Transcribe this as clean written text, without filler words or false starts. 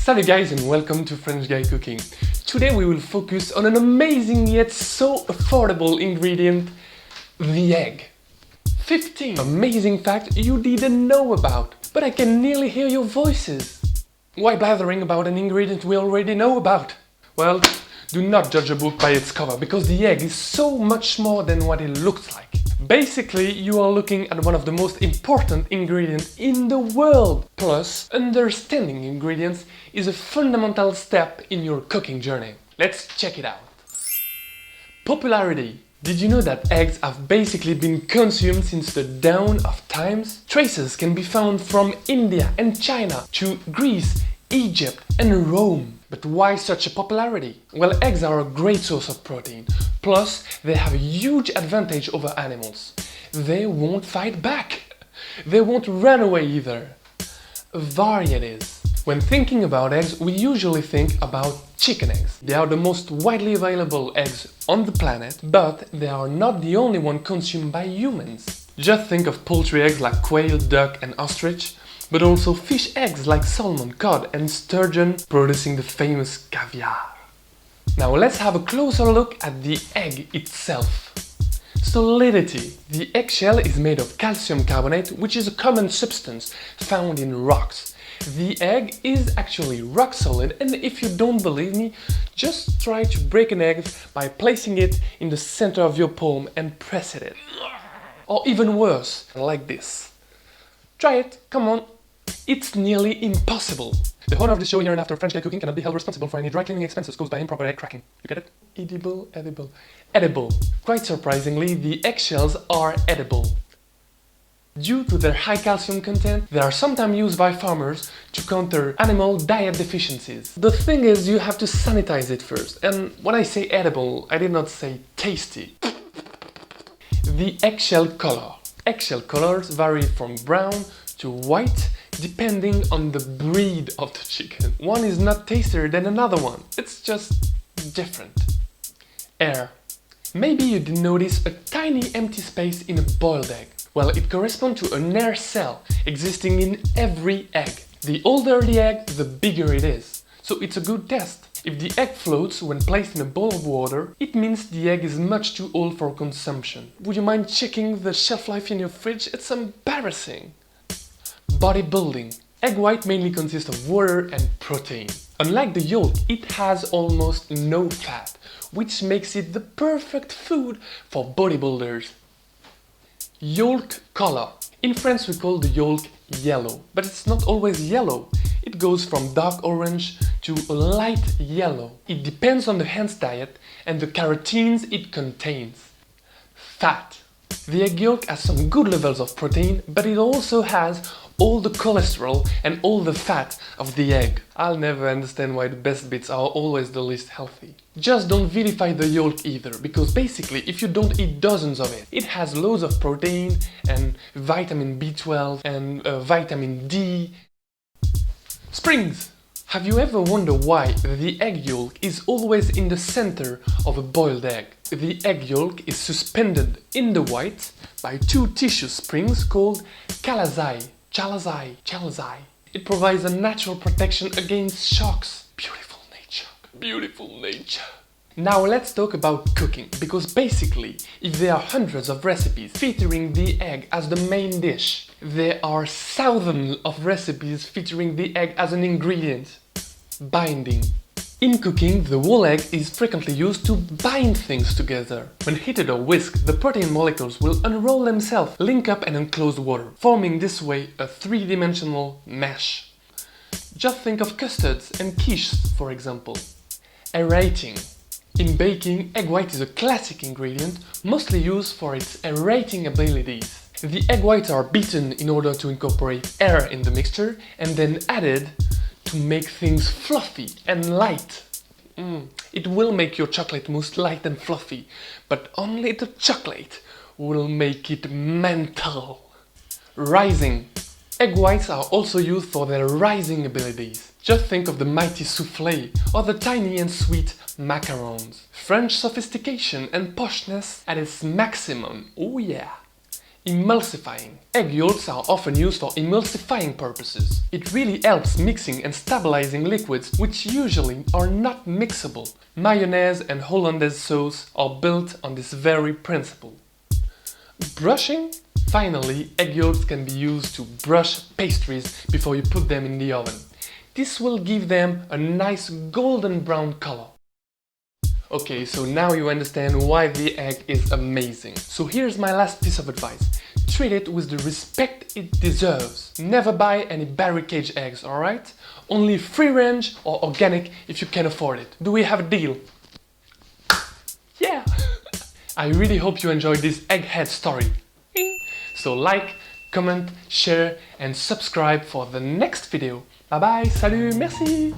Salut guys and welcome to French Guy Cooking. Today we will focus on an amazing yet so affordable ingredient, the egg. 15 amazing facts you didn't know about, but I can nearly hear your voices. Why blathering about an ingredient we already know about? Well, do not judge a book by its cover, because the egg is so much more than what it looks like. Basically, you are looking at one of the most important ingredients in the world. Plus, understanding ingredients is a fundamental step in your cooking journey. Let's check it out. Popularity. Did you know that eggs have basically been consumed since the dawn of times? Traces can be found from India and China to Greece, Egypt and Rome. But why such a popularity? Well, eggs are a great source of protein. Plus, they have a huge advantage over animals. They won't fight back. They won't run away either. Varieties. When thinking about eggs, we usually think about chicken eggs. They are the most widely available eggs on the planet, but they are not the only one consumed by humans. Just think of poultry eggs like quail, duck and ostrich, but also fish eggs like salmon, cod and sturgeon, producing the famous caviar. Now let's have a closer look at the egg itself. Solidity. The eggshell is made of calcium carbonate, which is a common substance found in rocks. The egg is actually rock solid, and if you don't believe me, just try to break an egg by placing it in the center of your palm and pressing it. Or even worse, like this. Try it, come on. It's nearly impossible. The owner of the show here and after French Guy Cooking cannot be held responsible for any dry cleaning expenses caused by improper egg cracking. You get it? Edible, edible, edible. Quite surprisingly, the eggshells are edible. Due to their high calcium content, they are sometimes used by farmers to counter animal diet deficiencies. The thing is, you have to sanitize it first. And when I say edible, I did not say tasty. The eggshell color. Eggshell colors vary from brown to white depending on the breed of the chicken. One is not tastier than another one. It's just different. Air. Maybe you didn't notice a tiny empty space in a boiled egg. Well, it corresponds to an air cell existing in every egg. The older the egg, the bigger it is. So it's a good test. If the egg floats when placed in a bowl of water, it means the egg is much too old for consumption. Would you mind checking the shelf life in your fridge? It's embarrassing. Bodybuilding. Egg white mainly consists of water and protein. Unlike the yolk, it has almost no fat, which makes it the perfect food for bodybuilders. Yolk color. In France we call the yolk yellow, but it's not always yellow. It goes from dark orange to light yellow. It depends on the hen's diet and the carotenes it contains. Fat. The egg yolk has some good levels of protein, but it also has all the cholesterol and all the fat of the egg. I'll never understand why the best bits are always the least healthy. Just don't vilify the yolk either, because basically if you don't eat dozens of it, it has loads of protein and vitamin B12 and vitamin D. Springs! Have you ever wondered why the egg yolk is always in the center of a boiled egg? The egg yolk is suspended in the white by two tissue springs called chalazai. It provides a natural protection against shocks. Beautiful nature. Beautiful nature. Now let's talk about cooking, because basically, if there are hundreds of recipes featuring the egg as the main dish, there are thousands of recipes featuring the egg as an ingredient. Binding. In cooking, the whole egg is frequently used to bind things together. When heated or whisked, the protein molecules will unroll themselves, link up and enclose water, forming this way a three-dimensional mesh. Just think of custards and quiches, for example. Aerating. In baking, egg white is a classic ingredient, mostly used for its aerating abilities. The egg whites are beaten in order to incorporate air in the mixture and then added to make things fluffy and light. It will make your chocolate mousse light and fluffy, but only the chocolate will make it mental. Rising. Egg whites are also used for their rising abilities. Just think of the mighty soufflé or the tiny and sweet macarons. French sophistication and poshness at its maximum, oh yeah. Emulsifying. Egg yolks are often used for emulsifying purposes. It really helps mixing and stabilizing liquids which usually are not mixable. Mayonnaise and hollandaise sauce are built on this very principle. Brushing? Finally, egg yolks can be used to brush pastries before you put them in the oven. This will give them a nice golden brown color. Okay, so now you understand why the egg is amazing. So here's my last piece of advice. Treat it with the respect it deserves. Never buy any barricade eggs, alright? Only free range or organic if you can afford it. Do we have a deal? Yeah! I really hope you enjoyed this egghead story. So like, comment, share and subscribe for the next video. Bye bye, salut, merci!